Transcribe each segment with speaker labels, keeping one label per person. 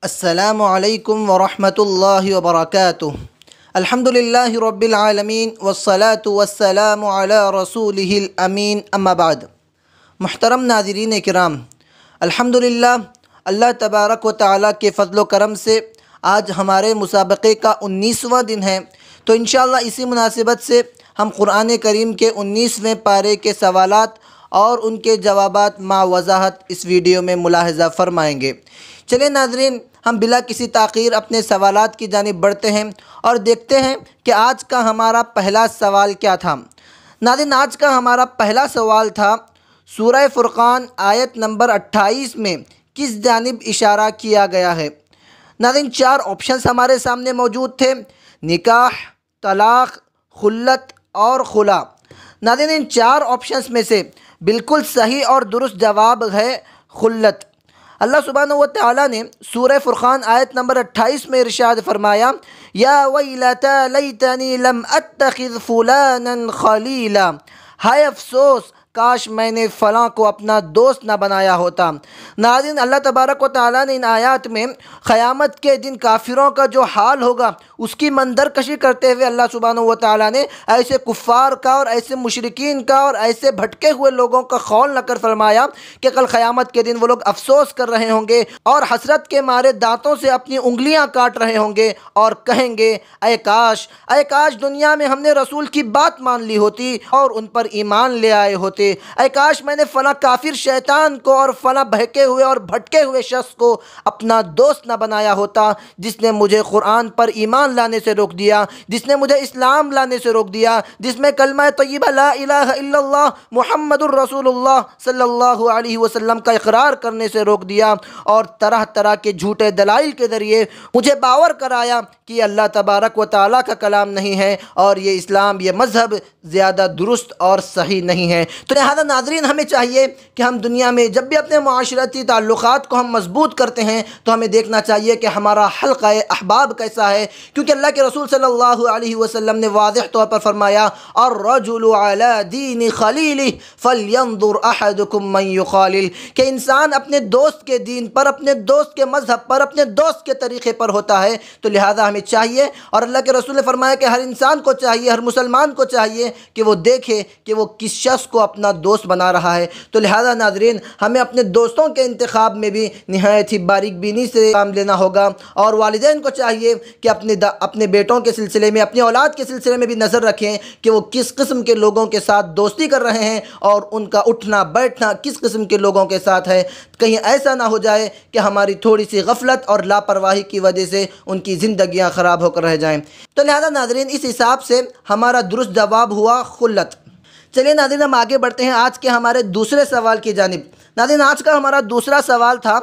Speaker 1: अस्सलामु अलैकुम वरहमतुल्लाहि वबरकातुह। अल्हम्दुलिल्लाहि रब्बिल आलमीन वस्सलातु वस्सलामु अला रसूलिहिल अमीन, अम्मा बाद। मुहतरम नाज़रीन किराम, अल्हम्दुलिल्लाह अल्लाह तबारक व तआला के फ़ज़्ल व करम से आज हमारे मुसाबक़े का 19वां दिन है। तो इंशाअल्लाह इसी मुनासिबत से हम क़ुरान करीम के 19वें पारे के सवालात और उनके जवाबात मा वज़ाहत इस वीडियो में मुलाहज़ा फ़रमाएँगे। चलिए नाज़रीन, हम बिला किसी ताख़ीर अपने सवालात की जानिब बढ़ते हैं और देखते हैं कि आज का हमारा पहला सवाल क्या था। नाज़रीन, आज का हमारा पहला सवाल था, सूरह फ़ुरक़ान आयत नंबर 28 में किस जानिब इशारा किया गया है। नाज़रीन, 4 ऑप्शंस हमारे सामने मौजूद थे, निकाह, तलाक़, खुल्लत और खुला। नाज़रीन, इन 4 ऑप्शंस में से बिल्कुल सही और दुरुस्त जवाब है खुल्लत। अल्लाह सुब्हानहू व तआला ने सूरह फ़ुरक़ान आयत नंबर 28 में इरशाद फरमाया, या वैलता लैतनी लम अत्तखिज़ फुलानन खलीला, हाय अफसोस काश मैंने फ़लाँ को अपना दोस्त ना बनाया होता। नाज़रीन, अल्लाह तबारक व तआला ने इन आयात में क़यामत के दिन काफिरों का जो हाल होगा उसकी मंदर कशी करते हुए अल्लाह सुब्हानहू व तआला ने ऐसे कुफ़ार का और ऐसे मुशरिकीन का और ऐसे भटके हुए लोगों का खौल नकर फरमाया कि कल क़यामत के दिन वो लोग अफसोस कर रहे होंगे और हसरत के मारे दांतों से अपनी उंगलियां काट रहे होंगे और कहेंगे, अय काश दुनिया में हमने रसूल की बात मान ली होती और उन पर ईमान ले आए होते। अय काश मैंने फ़लाँ काफिर शैतान को और फ़लाँ बहके हुए और भटके हुए शख्स को अपना दोस्त न बनाया होता, जिसने मुझे कुरान पर ईमान लाने से रोक दिया, जिसने मुझे इस्लाम लाने से रोक दिया, जिसमें कलमा तय्यबा ला इलाहा इल्लल्लाह मुहम्मदुर रसूलुल्लाह सल्लल्लाहु अलैहि वसल्लम का इकरार करने से रोक दिया और तरह तरह के झूठे दलाइल के ज़रिए मुझे बावर कराया कि अल्लाह तबारक व तआला का कलाम नहीं है और ये इस्लाम, ये मज़हब ज़्यादा दुरुस्त और सही नहीं है। तो लिहाजा नाज़रीन, हमें चाहिए कि हम दुनिया में जब भी अपने मुआशरती ताल्लुक़ात को हम मजबूत करते हैं तो हमें देखना चाहिए कि हमारा हल्क़ा अहबाब कैसा है, क्योंकि अल्लाह के रसूल सल्लल्लाहु अलैहि वसल्लम ने वाज़ेह तौर पर फरमाया, और रजुलु अला दीन खलीलिही फलयंजुर अहदुकुम मन युखालिल, कि इंसान अपने दोस्त के दीन पर, अपने दोस्त के मज़हब पर, अपने दोस्त के तरीक़े पर होता है। तो लिहाजा हमें चाहिए, और अल्लाह के रसूल ने फरमाया कि हर इंसान को चाहिए, हर मुसलमान को चाहिए कि वो देखे कि वो किस शख्स को अपना दोस्त बना रहा है। तो लिहाजा नाज़रीन, हमें अपने दोस्तों के इंतखाब में भी निहायत ही बारीक बीनी से काम लेना होगा और वालिदैन को चाहिए कि अपने बेटों के सिलसिले में, अपनी औलाद के सिलसिले में भी नज़र रखें कि वो किस किस्म के लोगों के साथ दोस्ती कर रहे हैं और उनका उठना बैठना किस किस्म के लोगों के साथ है। कहीं ऐसा ना हो जाए कि हमारी थोड़ी सी गफलत और लापरवाही की वजह से उनकी ज़िंदगियाँ ख़राब होकर रह जाएँ। तो लिहाजा नाज़रीन, इस हिसाब से हमारा दुरुस्त जवाब हुआ खुल्लत। चलिए नाज़रीन, हम आगे बढ़ते हैं आज के हमारे दूसरे सवाल की जानिब। नाज़रीन, आज का हमारा दूसरा सवाल था,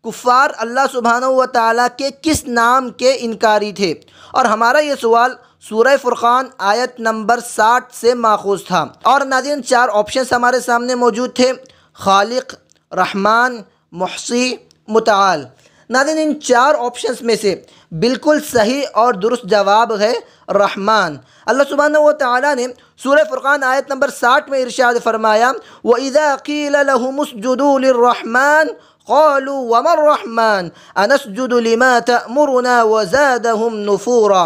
Speaker 1: कुफ़ार अल्लाह सुब्हानहू व तआला के किस नाम के इनकारी थे, और हमारा ये सवाल सूरह फ़ुरक़ान आयत नंबर 60 से माखूज़ था। और नाज़रीन, 4 ऑप्शंस हमारे सामने मौजूद थे, खालिक, रहमान, मुहसी, मुतआल। नाज़रीन, इन 4 ऑप्शंस में से बिल्कुल सही और दुरुस्त जवाब है रहमान। अल्लाह सुब्हानहू व तआला ने सूरह फ़ुरक़ान आयत नंबर 60 में इरशाद फरमाया, व इज़ा क़ील लहुमुस्जुदू लिर्रहमान क़ालू वमर्रहमान अनस्जुदु लिमा तअमुरुना व ज़ादहुम नुफ़ूरा।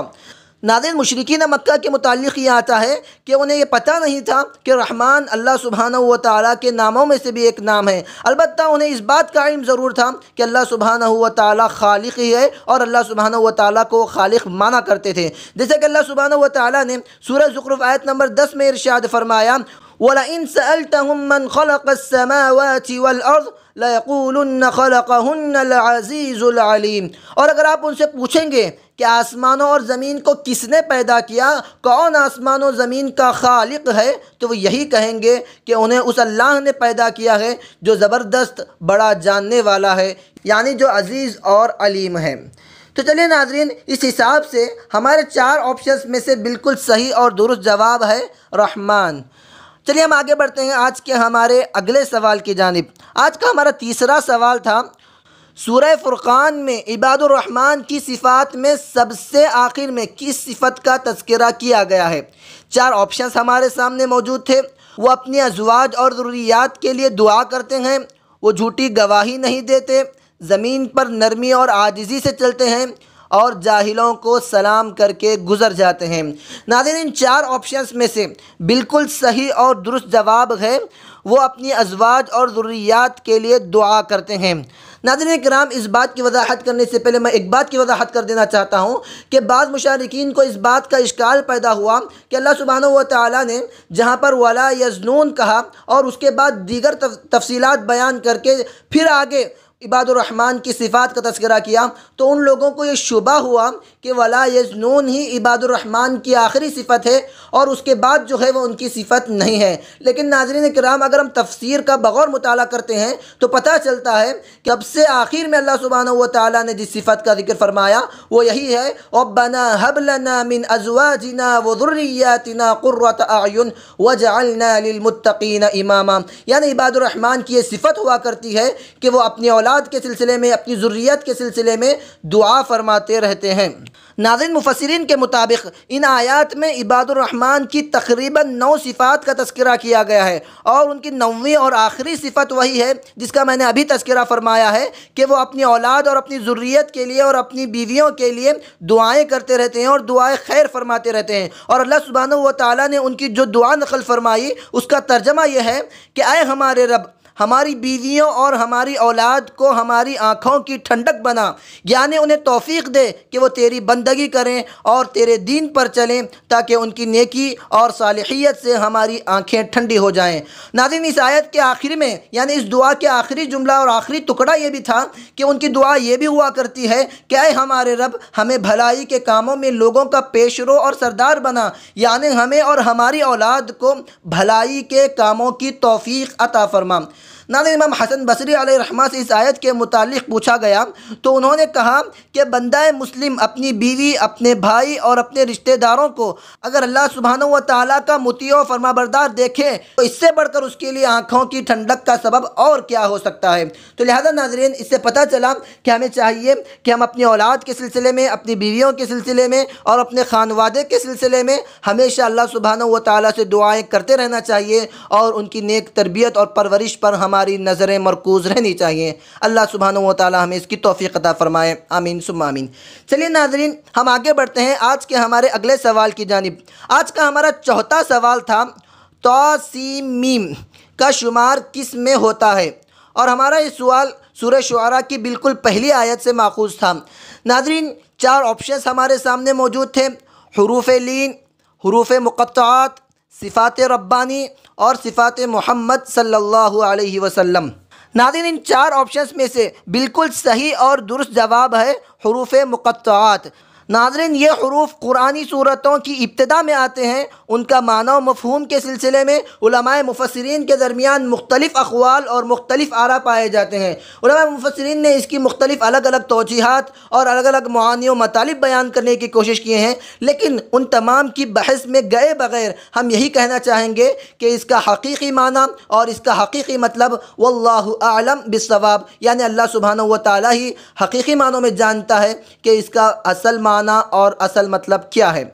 Speaker 1: नाज़रीन, मुशरिकीन मक्का के मुताल्लिक़ ये आता है कि उन्हें ये पता नहीं था कि रहमान अल्लाह सुब्हानहू व तआला के नामों में से भी एक नाम है। अलबत्ता उन्हें इस बात का इल्म ज़रूर था कि अल्लाह सुब्हानहू व तआला खालिक़ ही है और अल्लाह सुब्हानहू व तआला को खालिक़ माना करते थे। जैसे कि अल्लाह सुब्हानहू व तआला ने सूरह ज़ुख़रुफ़ आयत नंबर 10 में इरशाद फरमाया, वलइन सअल्तहुम मन ख़लक़स-समावाति वल अर्ज़ लयक़ूलुन्न ख़लक़हुन्नल अज़ीज़ुल अलीम। और अगर आप उनसे पूछेंगे कि आसमानों और ज़मीन को किसने पैदा किया, कौन आसमान और ज़मीन का खालिक है, तो वो यही कहेंगे कि उन्हें उस अल्लाह ने पैदा किया है जो ज़बरदस्त बड़ा जानने वाला है, यानी जो अज़ीज़ और अलीम है। तो चलिए नाज़रीन, इस हिसाब से हमारे 4 ऑप्शंस में से बिल्कुल सही और दुरुस्त जवाब है रहमान। चलिए हम आगे बढ़ते हैं आज के हमारे अगले सवाल की जानिब। आज का हमारा तीसरा सवाल था, सूरह फ़ुरक़ान में इबादुर रहमान की सिफ़ात में सबसे आखिर में किस सिफ़त का तज़किरा किया गया है। 4 ऑप्शंस हमारे सामने मौजूद थे। वो अपनी अज़वाज और ज़ुर्रियात के लिए दुआ करते हैं, वो झूठी गवाही नहीं देते, ज़मीन पर नरमी और आजिज़ी से चलते हैं और जाहिलों को सलाम करके गुज़र जाते हैं। नाज़रीन, इन 4 ऑप्शंस में से बिल्कुल सही और दुरुस्त जवाब है वो अपनी अज़वाज और ज़ुर्रियात के लिए दुआ करते हैं। नाज़रीन किराम, इस बात की वजाहत करने से पहले मैं एक बात की वजाहत कर देना चाहता हूँ कि बाद मुशारिकीन को इस बात का इश्काल पैदा हुआ कि अल्लाह सुब्हानहू व तआला ने जहाँ पर वला यज़नून कहा और उसके बाद दीगर तफसीलात बयान करके फिर आगे इबादुर रहमान की सिफ़ात का तज़किरा किया, तो उन लोगों को ये शुबा हुआ कि वला यज़नून ही इबादुर रहमान की आखिरी सिफ़त है और उसके बाद जो है वो उनकी सिफ़त नहीं है। लेकिन नाज़रीन किराम, अगर हम तफसीर का बग़ौर मुताला करते हैं तो पता चलता है कि अब से आखिर में अल्लाह सुब्हानहू व तआला ने जिस सिफ़त का ज़िक्र फरमाया वो यही है, रब्बना हब लना मिन अज़वाजिना व ज़ुर्रिय्यातिना क़ुर्रत अयुन वजअलना लिलमुत्तक़ीन इमामा। यानी इबादुर रहमान की ये सिफ़त हुआ करती है कि वो अपनी औलाद के सिलसिले में, अपनी ज़ुर्रियत के सिलसिले में दुआ फरमाते रहते हैं। नाज़रीन, मुफस्सिरीन के मुताबिक इन आयात में इबादुर रहमान की तकरीबन 9 सिफ़ात का तज़किरा किया गया है और उनकी 9वीं और आखिरी सिफ़त वही है जिसका मैंने अभी तज़किरा फरमाया है कि वो अपनी औलाद और अपनी ज़ुर्रियत के लिए और अपनी बीवियों के लिए दुआएँ करते रहते हैं और दुआएँ खैर फरमाते रहते हैं। और अल्लाह सुब्हानहू व तआला ने उनकी जो दुआ नक़ल फरमाई उसका तर्जमा यह है कि ऐ हमारे रब, हमारी बीवियों और हमारी औलाद को हमारी आँखों की ठंडक बना, यानी उन्हें तौफ़ीक़ दे कि वो तेरी बंदगी करें और तेरे दीन पर चलें ताकि उनकी नेकी और सालिहियत से हमारी आँखें ठंडी हो जाएं। नाज़रीन, इस आयत के आखिर में यानी इस दुआ के आखिरी जुमला और आखिरी टुकड़ा ये भी था कि उनकी दुआ ये भी हुआ करती है कि ऐ हमारे रब, हमें भलाई के कामों में लोगों का पेशरो और सरदार बना, यानी हमें और हमारी औलाद को भलाई के कामों की तौफ़ीक़ अता फरमा। नाज़रीन, इमाम हसन बसरी अलैहिर्रहमा से इस आयत के मुतालिक पूछा गया तो उन्होंने कहा कि बंदा मुस्लिम अपनी बीवी, अपने भाई और अपने रिश्तेदारों को अगर अल्लाह सुब्हानहू व तआला का मुती और फरमाबरदार देखे तो इससे बढ़कर उसके लिए आँखों की ठंडक का सबब और क्या हो सकता है। तो लिहाजा नाज़रीन, इससे पता चला कि हमें चाहिए कि हम अपनी औलाद के सिलसिले में, अपनी बीवियों के सिलसिले में और अपने खानवादे के सिलसिले में हमेशा अल्लाह सुब्हानहू व तआला से दुआएँ करते रहना चाहिए और उनकी नेक तरबियत और परवरिश पर हमारी नज़रें मरकूज़ रहनी चाहिए। अल्लाह सुब्हानहू व तआला हमें इसकी तौफ़ीक़ अता फ़रमाए, आमीन सुम्मा आमीन। चलिए नाज़रीन, हम आगे बढ़ते हैं आज के हमारे अगले सवाल की जानिब। आज का हमारा चौथा सवाल था तौ सीम मीम का शुमार किस में होता है और हमारा ये सवाल सूरह शुआरा की बिल्कुल पहली आयत से माखूज़ था। नाज़रीन, 4 ऑप्शंस हमारे सामने मौजूद थे, हुरूफ़ लीन, हुरूफ़ मुक़त्तआत, सिफ़ात रब्बानी और सिफ़ात मोहम्मद सल्लल्लाहु अलैहि वसल्लम। नाज़रीन, इन 4 ऑप्शंस में से बिल्कुल सही और दुरुस्त जवाब है हुरूफ़ मुक़त्तआत। नाज़रीन, ये हुरूफ़ कुरानी सूरतों की इब्तिदा में आते हैं। उनका माना व मफ़हूम के सिलसिले में उलमाए मुफ़स्सिरीन के दरमियान मुख्तलिफ़ अक़वाल और मुख्तलिफ़ आरा पाए जाते हैं। उलमाए मुफ़स्सिरीन ने इसकी मुख्तलिफ़ अलग अलग तौजीहात और अलग अलग मानी व मतालिब बयान करने की कोशिश किए हैं, लेकिन उन तमाम की बहस में गए बग़ैर हम यही कहना चाहेंगे कि इसका हक़ीक़ी माना और इसका हक़ीक़ी मतलब वल्लाहु आलम बिस्सवाब, यानी अल्लाह सुब्हानहू व तआला ही हक़ीक़ी मानों में जानता है कि इसका असल माना और असल मतलब क्या है।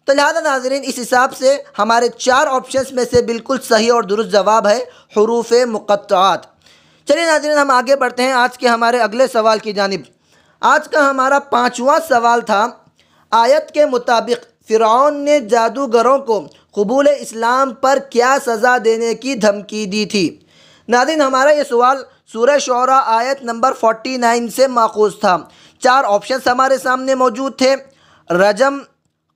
Speaker 1: तो लिहाजा नाज़रीन, इस हिसाब से हमारे 4 ऑप्शंस में से बिल्कुल सही और दुरुस्त जवाब है हुरूफ़ मुक़त्तआत। चलिए नाज़रीन, हम आगे बढ़ते हैं आज के हमारे अगले सवाल की जानिब। आज का हमारा 5वां सवाल था, आयत के मुताबिक फ़िरऔन ने जादूगरों को क़बूल इस्लाम पर क्या सज़ा देने की धमकी दी थी। नाज़रीन, हमारा ये सवाल सूरह शुआरा आयत नंबर 49 से माखूज़ था। 4 ऑप्शंस हमारे सामने मौजूद थे, रजम,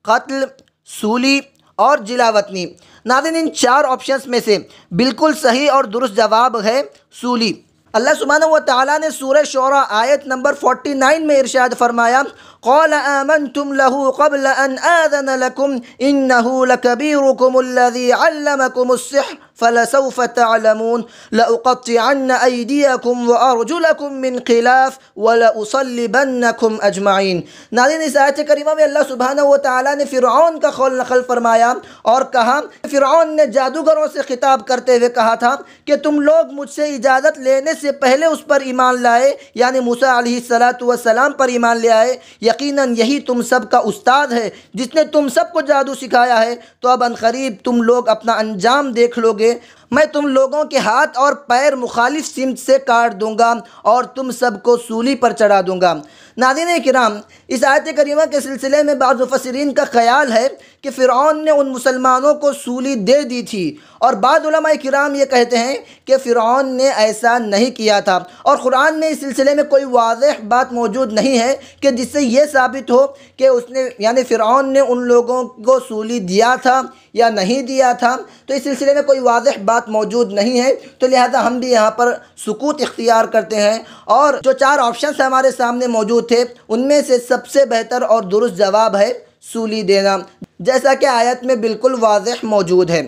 Speaker 1: कत्ल, सूली और जिलावतनी। नाज़रीन, इन 4 ऑप्शंस में से बिल्कुल सही और दुरुस्त जवाब है सूली। अल्लाह सुब्हानहू व तआला ने सूरह शुआरा आयत नंबर 49 में इरशाद फरमाया, क़ाल आमनतुम लहू क़ब्ल अन आज़न लकुम इन्नहू लकबीरुकुमुल्लज़ी अल्लमकुमुस्सिह्र फलसौफ़ तअलमून लउक़त्तिअन्न अयदियकुम व अर्जुलकुम मिन ख़िलाफ़ व लउसल्लिबन्नकुम अजमईन। नाज़रीन, इस आयत करीमा में अल्लाह सुब्हानहू व तआला ने फ़िरऔन का क़ौल नक़ल फरमाया और कहा, फ़िरऔन ने जादूगरों से ख़िताब करते हुए कहा था कि तुम लोग मुझसे इजाज़त लेने से पहले उस पर ईमान लाए, यानी मूसा अलैहिस्सलातु वस्सलाम पर ईमान ले आए। यकीनन यही तुम सब का उस्ताद है जिसने तुम सबको जादू सिखाया है, तो अब अनक़रीब तुम लोग अपना अंजाम देख लोगे। मैं तुम लोगों के हाथ और पैर मुखालिफ सिमत से काट दूंगा और तुम सबको सूली पर चढ़ा दूंगा। नाज़रीन किराम, इस आयत करीमा के सिलसिले में बाज़ मुफ़स्सिरीन का ख़याल है कि फ़िरऔन ने उन मुसलमानों को सूली दे दी थी, और बाद उलमा किराम ये कहते हैं कि फ़िरऔन ने ऐसा नहीं किया था, और कुरान में इस सिलसिले में कोई वाज़ेह बात मौजूद नहीं है कि जिससे ये साबित हो कि उसने यानी फ़िरऔन ने उन लोगों को सूली दिया था या नहीं दिया था। तो इस सिलसिले में कोई वाज़ेह बात मौजूद नहीं है, तो लिहाजा हम भी यहाँ पर सुकूत इख्तियार करते हैं, और जो 4 ऑप्शन हमारे सामने मौजूद थे उनमें से सबसे बेहतर और दुरुस्त जवाब है सूली देना, जैसा कि आयत में बिल्कुल वाज़ेह मौजूद है।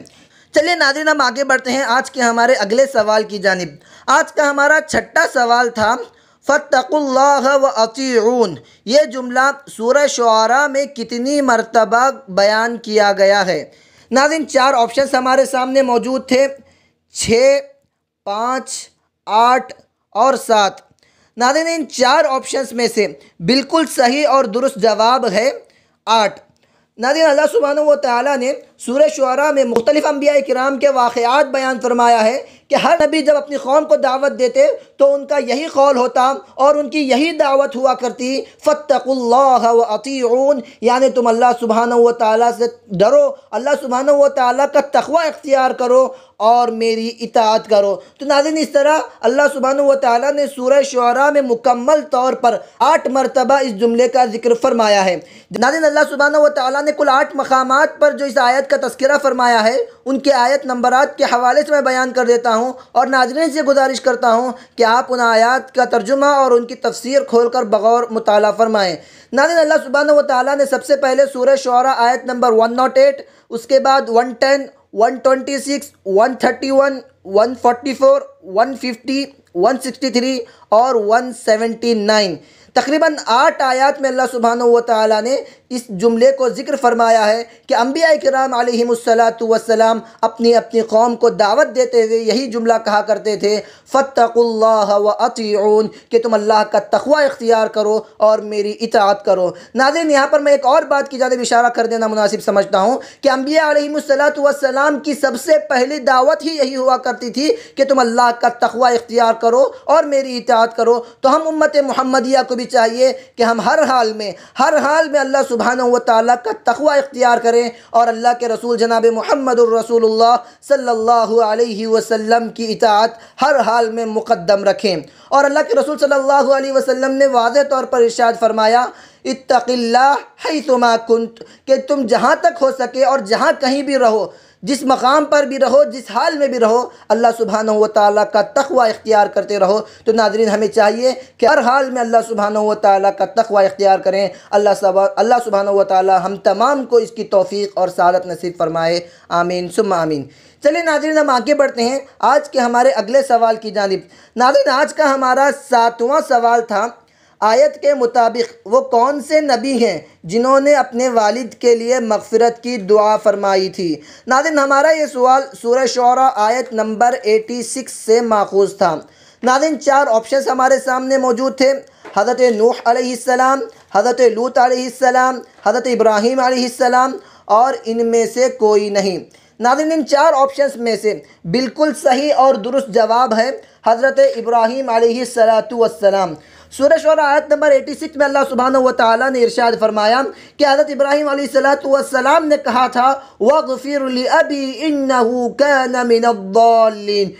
Speaker 1: चलिए नाज़रीन, हम आगे बढ़ते हैं आज के हमारे अगले सवाल की जानिब। आज का हमारा छठा सवाल था फत्तकुल्लाह व अतीऊन। ये जुमला सूरह शुआरा में कितनी मरतबा बयान किया गया है? नाज़रीन, 4 ऑप्शन हमारे सामने मौजूद थे, 6, 5, 8 और 7। नाज़रीन, इन 4 ऑप्शंस में से बिल्कुल सही और दुरुस्त जवाब है 8। नाज़रीन, अल्लाह सुब्हानहू व तआला ने सूरह शुआरा में मुख्तलिफ़ अंबिया किराम के वाक़यात बयान फरमाया है कि हर नबी जब अपनी कौम को दावत देते तो उनका यही कौल होता और उनकी यही दावत हुआ करती, फत्तकुल्लाह व अतीऊन, यानी तुम अल्लाह सुब्हानहू व तआला से डरो, अल्लाह सुब्हानहू व तआला का तक़वा इख्तियार करो और मेरी इताअत करो। तो नाज़रीन, इस तरह अल्लाह सुब्हानहू व तआला ने सूरह शुआरा में मुकम्मल तौर पर 8 मरतबा इस जुमले का जिक्र फरमाया है। नाज़रीन, अल्लाह सुब्हानहू व तआला ने कुल 8 मकामात पर जो इस आयत का तज़किरा फरमाया है उनके आयत नंबरात के हवाले से मैं बयान कर देता हूँ, और नाज़रीन से गुजारिश करता हूँ कि आप उन आयत का तर्जुमा और उनकी तफसीर खोलकर बगौर मुताला फरमाएँ। नाज़रीन, अल्लाह सुब्हानहू व तआला ने सबसे पहले सूरह शुआरा आयत नंबर 108, उसके बाद 110, 126, 131, 144, 150, 163 और 179 तकरीबन 8 आयत में अल्लाह सुब्हानहू व तआला ने इस जुमले को ज़िक्र फरमाया है कि अंबिया किराम अलैहिमुस्सलातु वस्सलाम अपनी अपनी कौम को दावत देते हुए यही जुमला कहा करते थे, फत्तकुल्लाह व अतीऊन, कि तुम अल्लाह का तक़वा इख्तियार करो और मेरी इताअत करो। नाज़रीन, यहाँ पर मैं एक और बात की जानिब इशारा कर देना मुनासिब समझता हूँ कि अंबिया अलैहिमुस्सलातु वस्सलाम की सबसे पहली दावत ही यही हुआ करती थी कि तुम अल्लाह का तक़वा इख्तियार करो और मेरी इताअत करो। तो हम उम्मत मुहम्मदिया को भी चाहिए कि हम हर हाल में अल्लाह सुब्हानहू व तआला का तक़वा इख्तियार करें और अल्लाह के रसूल जनाब मुहम्मदुर रसूलुल्लाह सल्लल्लाहु अलैहि वसल्लम की इताअत हर हाल में मुक़द्दम रखें। और अल्लाह के रसूल सल्लल्लाहु अलैहि वसल्लम ने वाज़ेह तौर पर इरशाद फरमाया, इत्तक़िल्लाह हैसुमा कुंत, कि तुम जहाँ तक हो सके और जहाँ कहीं भी रहो, जिस मकाम पर भी रहो, जिस हाल में भी रहो, अल्लाह सुब्हानहू व तआला का तक़वा इख्तियार करते रहो। तो नाज़रीन, हमें चाहिए कि हर हाल में अल्लाह सुब्हानहू व तआला का तक़वा इख्तियार करें। अल्लाह सुब्हानहू व तआला हम तमाम को इसकी तौफ़ीक़ और सआदत नसीब फरमाए। आमीन सुम्मा आमीन। चलिए नाज़रीन, हम आगे बढ़ते हैं आज के हमारे अगले सवाल की जानिब। नाज़रीन, आज का हमारा 7वां सवाल था, आयत के मुताबिक वो कौन से नबी हैं जिन्होंने अपने वालिद के लिए मग़फ़िरत की दुआ फरमाई थी? नाज़रीन, हमारा ये सवाल सूरह शुआरा आयत नंबर 86 से माख़ूज़ था। नाज़रीन, 4 ऑप्शंस हमारे सामने मौजूद थे, हज़रत नूह अलैहिस्सलाम, हज़रत लूत अलैहिस्सलाम, हज़रत इब्राहीम अलैहिस्सलाम, और इनमें से कोई नहीं। नाज़रीन, इन 4 ऑप्शंस में से बिल्कुल सही और दुरुस्त जवाब है हज़रत इब्राहीम अलैहिस्सलातु वस्सलाम। सूरह शुआरा आयत नंबर 86 में अल्लाह सुब्हानहू व तआला ने इरशाद फरमाया कि हज़रत इब्राहीम अलैहिस्सलातु वस्सलाम ने कहा था, वग़फ़िर लि अबी इन्नहु कान मिनद्दाल्लीन।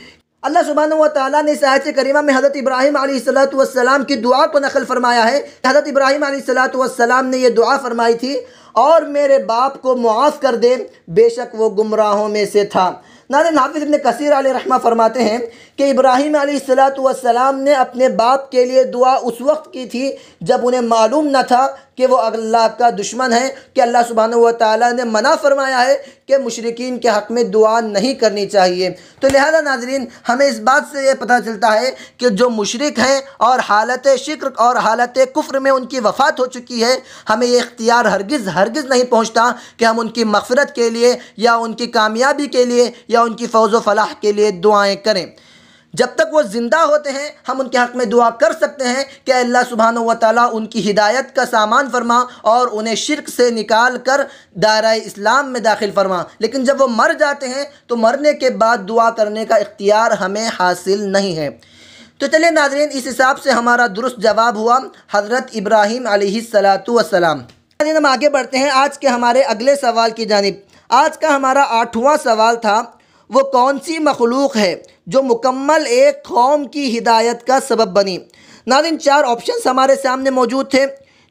Speaker 1: अल्लाह सुब्हानहू व तआला ने इस आयत करीमा में हज़रत इब्राहीम अलैहिस्सलातु वस्सलाम की दुआ को नक़ल फरमाया है। हज़रत इब्राहीम अलैहिस्सलातु वस्सलाम ने यह दुआ फरमाई थी, और मेरे बाप को मुआफ़ कर दे, बेशक वो गुमराहों में से था। नाज़रीन, हाफ़िज़ इब्न कसीर अलैहि रहमा फरमाते हैं कि इब्राहीम अलैहिस्सलातु वस्सलाम ने अपने बाप के लिए दुआ उस वक्त की थी जब उन्हें मालूम न था कि वो अल्लाह का दुश्मन है, कि अल्लाह सुब्हानहू व तआला ने मना फरमाया है कि मुशरिकीन के हक़ में दुआ नहीं करनी चाहिए। तो लिहाजा नाज़रीन, हमें इस बात से ये पता चलता है कि जो मुशरिक हैं और हालत शिर्क और हालत कुफ्र में उनकी वफ़ात हो चुकी है, हमें ये इख्तियार हरगिज़ नहीं पहुँचता कि हम उनकी मग़फ़िरत के लिए या उनकी कामयाबी के लिए या उनकी फ़ौज़ व फ़लाह के लिए दुआएँ करें। जब तक वो ज़िंदा होते हैं हम उनके हक़ में दुआ कर सकते हैं कि अल्लाह सुब्हानहू व तआला उनकी हिदायत का सामान फरमा और उन्हें शिर्क से निकाल कर दायरा इस्लाम में दाखिल फरमा। लेकिन जब वो मर जाते हैं तो मरने के बाद दुआ करने का इख्तियार हमें हासिल नहीं है। तो चलिए नाज़रीन, इस हिसाब से हमारा दुरुस्त जवाब हुआ हज़रत इब्राहीम अलैहिस्सलातु वस्सलाम। नाज़रीन, हम आगे बढ़ते हैं आज के हमारे अगले सवाल की जानिब। आज का हमारा 8वां सवाल था, वो कौन सी मखलूक है जो मुकम्मल एक कौम की हिदायत का सबब बनी। नाज़रीन, 4 ऑप्शंस हमारे सामने मौजूद थे,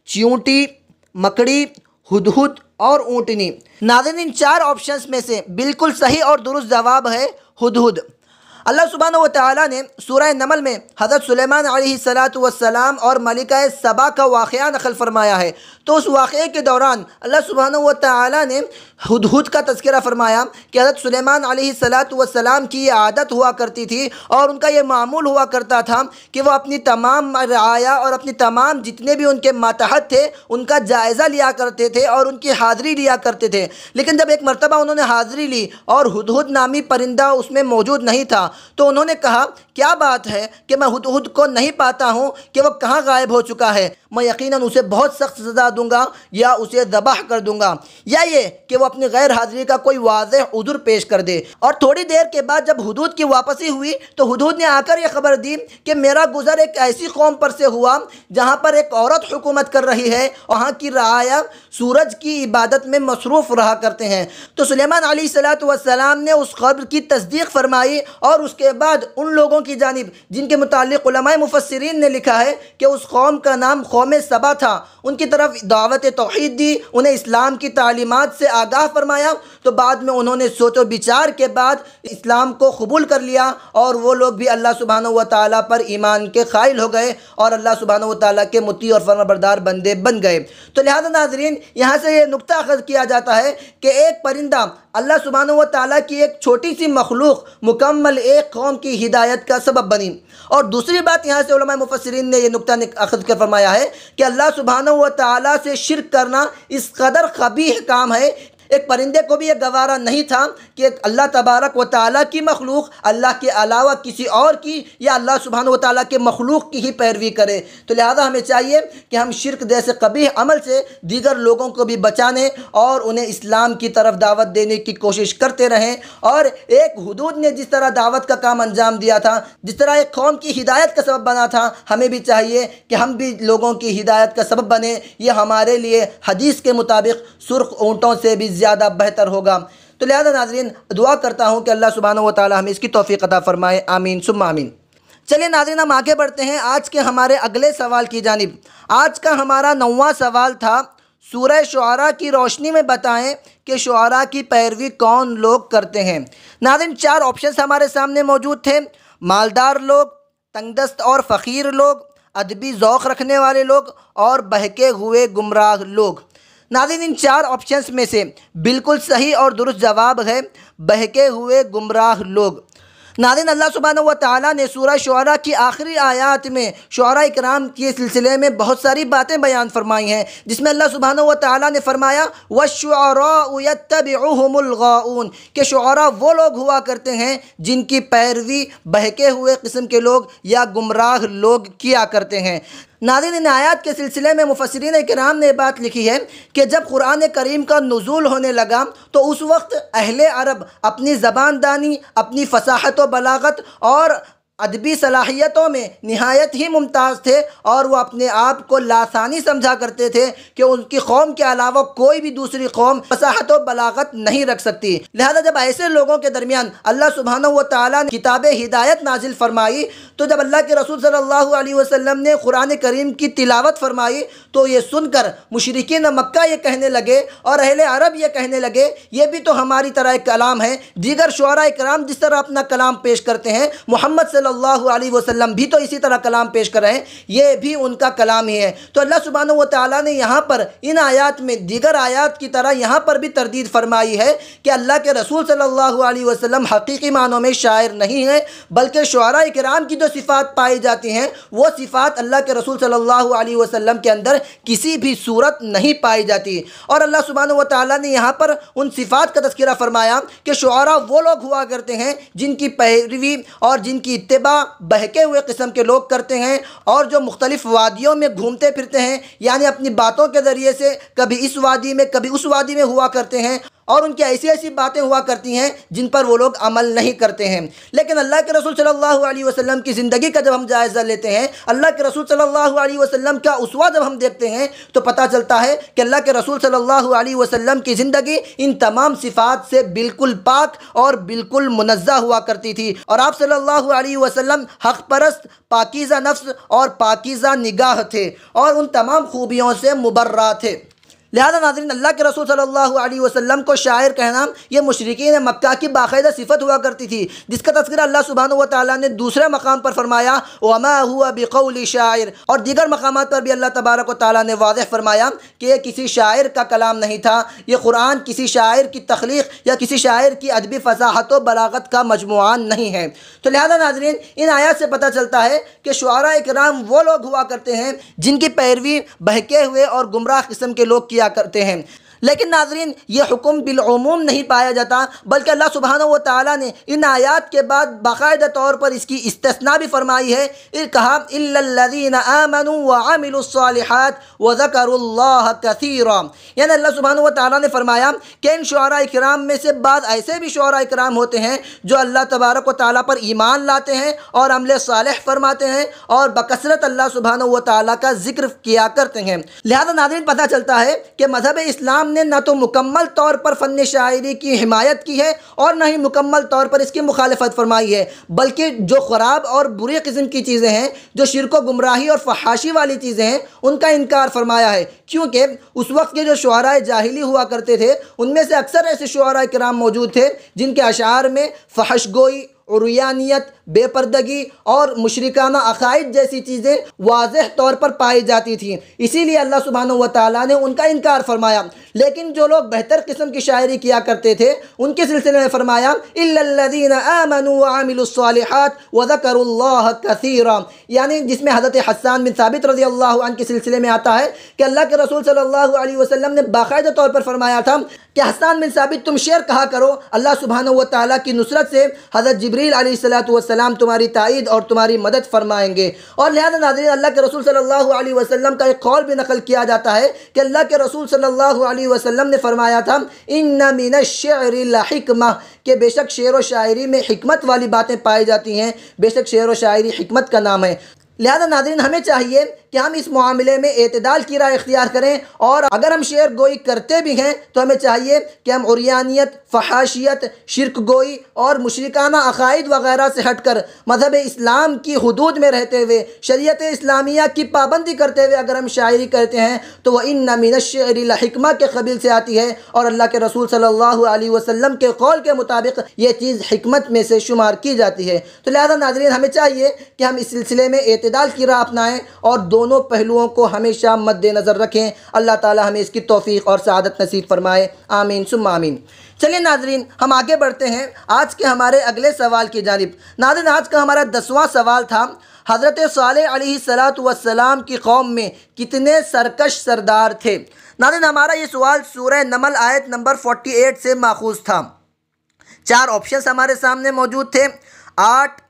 Speaker 1: चींटी, मकड़ी, हुदहुद और ऊँटनी। नाज़रीन, इन 4 ऑप्शंस में से बिल्कुल सही और दुरुस्त जवाब है हुदहुद। अल्लाह सुब्हानहू व तआला ने सूरह नमल में हज़रत सुलेमान अलैहिस्सलातु वस्सलाम और मलिका सबा का वाक़या नक़ल फ़रमाया है। तो उस वाक़े के दौरान अल्लाह सुब्हानहू व तआला ने हुदहुद का तज़किरा फ़रमाया कि हज़रत सुलेमान अलैहिस्सलातु वस्सलाम की ये आदत हुआ करती थी और उनका ये मामूल हुआ करता था कि वह अपनी तमाम रआया और अपनी तमाम जितने भी उनके मातहत थे उनका जायज़ा लिया करते थे और उनकी हाज़िरी लिया करते थे। लेकिन जब एक मरतबा उन्होंने हाज़िरी ली और हुदहुद नामी परिंदा उसमें मौजूद नहीं था तो उन्होंने कहा, क्या बात है कि मैं हुदहुद को नहीं पाता हूँ कि वह कहाँ गायब हो चुका है। मैं यकीनन उसे बहुत सख्त सज़ा दूंगा या उसे ज़बाह कर दूंगा, या ये कि वो अपनी गैर हाज़िरी का कोई वाज़ेह उज़्र पेश कर दे। और थोड़ी देर के बाद जब हुदहुद की वापसी हुई तो हुदहुद ने आकर यह खबर दी कि मेरा गुज़र एक ऐसी कौम पर से हुआ जहाँ पर एक औरत हुकूमत कर रही है, वहाँ की रआया सूरज की इबादत में मसरूफ़ रहा करते हैं। तो सुलेमान अलैहिस्सलातु वस्सलाम ने उस खबर की तस्दीक फरमाई और उसके बाद उन लोगों की जानिब जिनके मुताल्लिक़ उलमाए मुफस्सिरीन ने लिखा है कि उस कौम का नाम कौमे सबा था, उनकी तरफ दावत तौहीद दी, उन्हें इस्लाम की तालीमात से आगाह फरमाया। तो बाद में उन्होंने सोचो विचार के बाद इस्लाम को कबूल कर लिया और वो लोग भी अल्लाह सुब्हानहू व तआला पर ईमान के कायल हो गए और अल्लाह सुब्हानहू व तआला के मुती और फरमाबरदार बंदे बन गए। तो लिहाजा नाज़रीन, यहाँ से ये नुक्ता अख़ज़ किया जाता है कि एक परिंदा अल्लाह सुब्हानहू व तआला की एक छोटी सी मखलूक मुकम्मल एक कौम की हिदायत का सबब बनी। और दूसरी बात यहाँ से उलमाए मुफस्सिरीन ने यह नुक्ता अख़ज़ कर फरमाया है कि अल्लाह सुब्हानहू व तआला से शिर्क करना इस कदर ख़बीह काम है, एक परिंदे को भी यह गवारा नहीं था कि अल्लाह तबारक व तआला की मखलूक अल्लाह के अलावा किसी और की या अल्लाह सुब्हानहू व तआला के मखलूक की ही पैरवी करे। तो लिहाजा हमें चाहिए कि हम शिर्क जैसे कबीह अमल से दीगर लोगों को भी बचाने और उन्हें इस्लाम की तरफ दावत देने की कोशिश करते रहें। और एक हुदूद ने जिस तरह दावत का काम अंजाम दिया था, जिस तरह एक कौम की हिदायत का सबब बना था, हमें भी चाहिए कि हम भी लोगों की हिदायत का सबब बने। यह हमारे लिए हदीस के मुताबिक सुर्ख ऊँटों से भी ज़्यादा बेहतर होगा। तो लिहाजा नाज़रीन, दुआ करता हूँ कि अल्लाह सुब्हानहू व तआला हमें इसकी तौफ़ीक़ अता फ़रमाए। आमीन सुम्मा आमीन। चलिए नाज़रीन, हम आगे बढ़ते हैं आज के हमारे अगले सवाल की जानिब। आज का हमारा 9वां सवाल था, सूरह शुआरा की रोशनी में बताएं कि शुआरा की पैरवी कौन लोग करते हैं। नाज़रीन, 4 ऑप्शंस हमारे सामने मौजूद थे, मालदार लोग, तंगदस्त और फ़कीर लोग, अदबी ज़ौक़ रखने वाले लोग और बहके हुए गुमराह लोग। नाज़रीन, इन 4 ऑप्शंस में से बिल्कुल सही और दुरुस्त जवाब है बहके हुए गुमराह लोग। नाज़रीन, अल्लाह सुब्हानहू व तआला ने सूरह शुआरा की आखिरी आयात में शुआरा इकराम के सिलसिले में बहुत सारी बातें बयान फरमाई हैं, जिसमें अल्लाह सुब्हानहू व तआला ने फरमाया वश्शुअराउ यत्तबिउहुमुल गाऊन, कि शुआरा वो लोग हुआ करते हैं जिनकी पैरवी बहके हुए किस्म के लोग या गुमराह लोग किया करते हैं। नाज़रीन, इन आयात के सिलसिले में मुफस्सिरीन किराम ने बात लिखी है कि जब कुरान करीम का नुज़ूल होने लगा तो उस वक्त अहले अरब अपनी ज़बान दानी, अपनी फसाहत व बलागत और अदबी सलाहियतों में निहायत ही मुमताज़ थे और वो अपने आप को लासानी समझा करते थे कि उनकी कौम के अलावा कोई भी दूसरी कौम फसाहत व बलागत नहीं रख सकती। लिहाजा जब ऐसे लोगों के दरमियान अल्लाह सुब्हानहू व तआला ने किताब हिदायत नाजिल फरमाई, तो जब अल्लाह के रसूल सल्लल्लाहु अलैहि वसल्लम ने कुरान करीम की तिलावत फरमाई तो ये सुनकर मुशरिकीन मक्का ये कहने लगे और अहले अरब ये कहने लगे, ये भी तो हमारी तरह एक कलाम है। दीगर शुअरा इकराम जिस तरह अपना कलाम पेश करते हैं, मोहम्मद सल्लल्लाहु अलैहि वसल्लम भी तो इसी तरह कलाम पेश कर रहे हैं, ये भी उनका कलाम ही है। तो अल्लाह सुब्हानहू व तआला ने यहाँ पर इन आयात में दीगर आयात की तरह यहाँ पर भी तरदीद फरमाई है कि अल्लाह के रसूल सल्लल्लाहु अलैहि वसल्लम हकीकी मानों में शायर नहीं है, बल्कि शुअरा इकराम की जो सिफ़ात पाई जाती हैं वो सिफ़ात अल्लाह के रसूल सल्लल्लाहु अलैहि वसल्लम के अंदर किसी भी सूरत नहीं पाई जाती। और अल्लाह सुब्हानहू व तआला ने यहाँ पर उन सिफ़ात का तज़किरा फरमाया कि शुअरा वो लोग हुआ करते हैं जिनकी पैरवी और जिनकी इत्तिबा मुतलबा बहके हुए किस्म के लोग करते हैं और जो मुख्तलिफ़ वादियों में घूमते फिरते हैं, यानी अपनी बातों के ज़रिए से कभी इस वादी में कभी उस वादी में हुआ करते हैं और उनकी ऐसी ऐसी बातें हुआ करती हैं जिन पर वो लोग अमल नहीं करते हैं। लेकिन अल्लाह के रसूल सल्लल्लाहु अलैहि वसल्लम की ज़िंदगी का जब हम जायज़ा लेते हैं, अल्लाह के रसूल सल्लल्लाहु अलैहि वसल्लम का उसवा जब हम देखते हैं तो पता चलता है कि अल्लाह के रसूल सल्लल्लाहु अलैहि वसल्लम की ज़िंदगी इन तमाम सिफ़ात से बिल्कुल पाक और बिल्कुल मुनज़्ज़ह हुआ करती थी। और आप सल्लल्लाहु अलैहि वसल्लम हक़ परस्त, पाकीज़ा नफ्स और पाकीज़ा निगाह थे और उन तमाम खूबियों से मुबर्रा थे। लिहाजा नाज़रीन, अल्लाह के रसूल सल्लल्लाहु अलैहि वसल्लम को शायर कहना ये मुशरिकीन मक्का की बाकायदा सिफत हुआ करती थी, जिसका तज़किरा अल्लाह सुब्हानहु व तआला ने दूसरे मकाम पर फरमाया, वमा हुआ बिक़ौलि शायर, और दीगर मकामात पर भी अल्लाह तबारक व तआला ने वाज़ेह फरमाया कि ये किसी शायर का कलाम नहीं था, ये कुरान किसी शायर की तख्लीक़ या किसी शायर की अदबी फ़साहत व बलागत का मजमुआ नहीं है। तो लिहाजा नाज़रीन, इन आयत से पता चलता है कि शुआरा इकराम वो लोग हुआ करते हैं जिनकी पैरवी बहके हुए और गुमराह किस्म के लोग करते हैं। लेकिन नाज़रीन, ये हुक्म बिलउमूम नहीं पाया जाता, बल्कि अल्लाह सुब्हानहु व तआला ने इन आयात के बाद बाकायदा तौर पर इसकी इस्तिस्ना भी फरमाई है। कहा इल्लल्लज़ीना आमनू व अमिलुस्सालिहात व ज़करुल्लाह कसीरा, यानी अल्लाह सुब्हानहु व तआला ने फरमाया कि इन शुआरा इकराम में से बाद ऐसे भी शुआरा इकराम होते हैं जो अल्लाह तबारक व तआला पर ईमान लाते हैं और अमल सालेह फरमाते हैं और बकसरत अल्लाह सुब्हानहु व तआला का जिक्र किया करते हैं। लिहाजा नाज़रीन, पता चलता है कि मज़हब इस्लाम ने न तो मुकम्मल तौर पर फ़न शायरी की हिमायत की है और न ही मुकम्मल तौर पर इसकी मुखालफत फरमाई है, बल्कि जो ख़राब और बुरी किस्म की चीज़ें हैं, जो शिरक व गुमराही और फहाशी वाली चीज़ें हैं, उनका इनकार फरमाया है। क्योंकि उस वक्त के जो शुआरा जाहिली हुआ करते थे, उनमें से अक्सर ऐसे शुआरा किराम मौजूद थे जिनके अशार में फहश गोई, उरियानियत, बेपर्दगी और मुशरिकाना अकायद जैसी चीज़ें वाज़ेह तौर पर पाई जाती थीं। इसीलिए अल्लाह सुब्हानहु व तआला ने उनका इनकार फरमाया। लेकिन जो लोग बेहतर किस्म की शायरी किया करते थे, उनके सिलसिले में फरमाया इल्लल्लज़ीना आमनू व अमिलुस्सालिहात व ज़करुल्लाह कसीरा, यानी जिसमें हज़रत हस्सान बिन साबित रज़ियल्लाहु अन्हु के सिलसिले में आता है कि अल्लाह के रसूल सल्लल्लाहु अलैहि वसल्लम ने बाकायदा तौर पर फरमाया था कि हस्सान बिन साबित, तुम शेर कहा करो, अल्लाह सुब्हानहु व तआला की नुसरत से हज़रत जिब्रील अलैहिस्सलातु वस्सलाम तुम्हारी ताईद और तुम्हारी मदद फरमाएंगे। और लिहाजा नाज़रीन, अल्लाह के रसूल सल्लल्लाहु अलैहि वसल्लम का एक कौल भी नकल किया जाता है कि अल्लाह के रसूल सल्लल्लाहु अलैहि वसल्लम ने फरमाया था इन्ना मिनश्शिअरि लहिकमा, कि बेशक शेर व शायरी में हिकमत वाली बातें पाई जाती हैं, बेशक शेर व शायरी हिकमत का नाम है। लिहाजा नाज़रीन, हमें चाहिए कि हम इस मामले में एतदाल की राह इख्तियार करें, और अगर हम शेर गोई करते भी हैं तो हमें चाहिए कि हम उरियानियत, फहाशियत, शिरक गोई और मुशरिकाना अकायद वगैरह से हटकर मज़हब इस्लाम की हुदूद में रहते हुए, शरीयत इस्लामिया की पाबंदी करते हुए अगर हम शायरी करते हैं तो वह इन्ना मिनश्शिअरि लहिकमा के कबील से आती है और अल्लाह के रसूल सल्लल्लाहु अलैहि वसल्लम के कौल के मुताबिक ये चीज़ हिकमत में से शुमार की जाती है। तो लिहाजा नाज़रीन, हमें चाहिए कि हम इस सिलसिले में एतदाल की राह अपनाएँ और दोनों पहलुओं को हमेशा मद्देनज़र रखें। अल्लाह ताला हमें इसकी तौफीक और सआदत नसीब फरमाए, आमीन सुम्मा आमीन। चलिए नाज़रीन, हम आगे बढ़ते हैं आज के हमारे अगले सवाल की जानिब। नाज़रीन, आज का हमारा 10वां सवाल था, हज़रत सालेह अलैहिस्सलातु वस्सलाम की कौम में कितने सरकश सरदार थे। नाज़रीन, हमारा ये सवाल सूरह नमल आयत नंबर 48 से माखूज़ था। 4 ऑप्शंस हमारे सामने मौजूद थे, 8,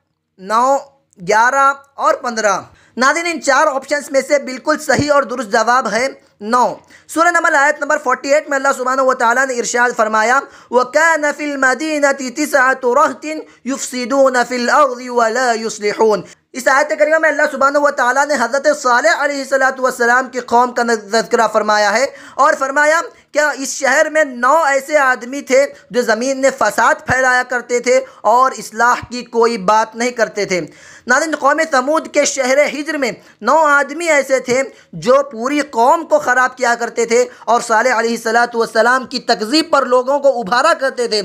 Speaker 1: 9, 11 और 15। नाज़रीन, इन 4 ऑप्शंस में से बिल्कुल सही और दुरुस्त जवाब है 9। सूरह नमल आयत नंबर 48 में अल्लाह सुब्हानहु व तआला ने इरशाद फरमाया, वकान फिल मदीनति तिसअतु रहतिन युफ्सिदून फिल अर्दि व ला युस्लिहून। इस आयत करीमा में अल्लाह सुब्हानहु व तआला ने हज़रत सालेह अलैहिस्सलातु वस्सलाम की कौम का ज़िक्र फरमाया है और फरमाया क्या इस शहर में 9 ऐसे आदमी थे जो ज़मीन में फ़साद फैलाया करते थे और इस्लाह की कोई बात नहीं करते थे। नाज़रीन, कौम समूद के शहर हिज्र में 9 आदमी ऐसे थे जो पूरी कौम को ख़राब किया करते थे और सालेह अलैहिस्सलातु वस्सलाम की तकज़ीब पर लोगों को उभारा करते थे।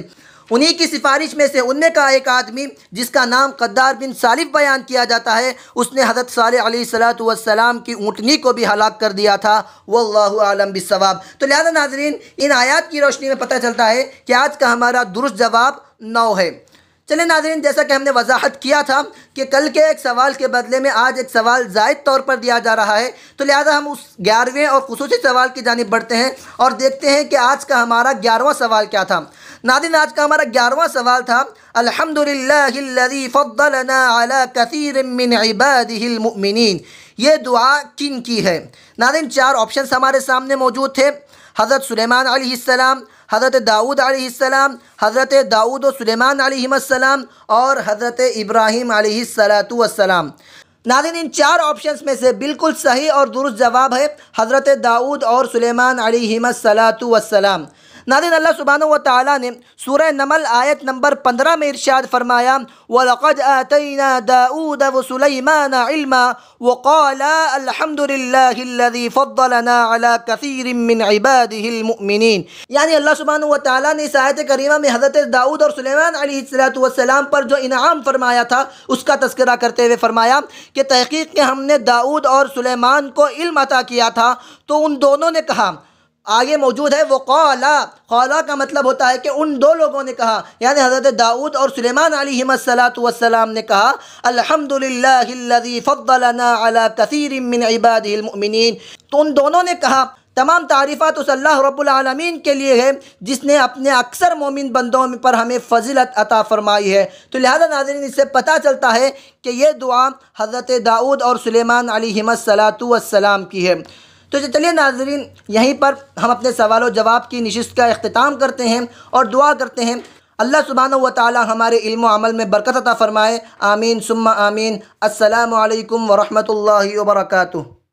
Speaker 1: उन्हीं की सिफारिश में से उनमें का एक आदमी जिसका नाम क़द्दार बिन सालिफ बयान किया जाता है, उसने हज़रत सालेह अलैहिस्सलातु वस्सलाम की ऊँटनी को भी हलाक कर दिया था। वल्लाहु आलम बिस्सवाब। तो लिहाजा नाज़रीन, इन आयात की रोशनी में पता चलता है कि आज का हमारा दुरुस्त जवाब 9 है। चलिए नाज़रीन, जैसा कि हमने वजाहत किया था कि कल के एक सवाल के बदले में आज एक सवाल ज़ायद तौर पर दिया जा रहा है, तो लिहाजा हम उस 11वें और खुसूसी सवाल की जानिब बढ़ते हैं और देखते हैं कि आज का हमारा 11वां सवाल क्या था। नाज़रीन, आज का हमारा 11वां सवाल था, अल्हम्दुलिल्लाहिल्लज़ी फ़द्दलना अला कसीरिम मिन इबादिहिल मुमिनीन, ये दुआ किन की है? नाज़रीन, 4 ऑप्शंस हमारे सामने मौजूद थे। हज़रत सुलेमान अलैहिस्सलाम, हज़रत दाऊद अलैहिस्सलाम, हज़रत दाऊद व सुलेमान अलैहिस्सलाम और हज़रत इब्राहीम अलैहिस्सलातु वस्सलाम। नाज़रीन, इन 4 ऑप्शंस में से बिल्कुल सही और दुरुस्त जवाब है हज़रत दाऊद और सुलेमान अलैहिस्सलातु वस्सलाम। नाज़रीन, अल्लाह सुब्हानहु व तआला ने सूरह नमल आयत नंबर 15 में इरशाद फरमाया, वलक़द आतैना दाऊद व सुलैमान इल्मा वक़ाला अल्हम्दुलिल्लाहिल्लज़ी फ़द्दलना अला कसीरिम मिन इबादिहिल मुमिनीन। यानी अल्लाह सुब्हानहु व तआला ने इस आयत करीमा में हज़रत दाऊद और सुलैमान अलैहिस्सलातु वस्सलाम पर जो इनाम फरमाया था उसका तज़किरा करते हुए फरमाया कि तहक़ीक़ के हमने दाऊद और सुलैमान को इल्म अता किया था, तो उन दोनों ने कहा, आगे मौजूद है वो क़ाला का मतलब होता है कि उन 2 लोगों ने कहा, यानी हज़रत दाऊद और सुलेमान अलैहिस्सलातु वस्सलाम ने कहा, अल्हम्दुलिल्लाहिल्लज़ी फ़द्दलना अला कसीरिम मिन इबादिहिल मुमिनीन। तो उन दोनों ने कहा, तमाम तारीफ़ात उस अल्लाह रब्बुल आलमीन के लिए है जिसने अपने अक्सर मोमिन बंदों पर हमें फ़ज़ीलत अता फ़रमाई है। तो लिहाजा नाज़रीन, इससे पता चलता है कि ये दुआ हज़रत दाऊद और सुलेमान अलैहिस्सलातु वस्सलाम की है। तो चलिए नाज़रीन, यहीं पर हम अपने सवाल जवाब की नशिस्त का इख्तिताम करते हैं और दुआ करते हैं अल्लाह सुब्हानहु व तआला हमारे इल्म व अमल में बरकत अता फ़रमाए। आमीन सुम्मा आमीन। अस्सलामु अलैकुम व रहमतुल्लाहि व बरकातुहू।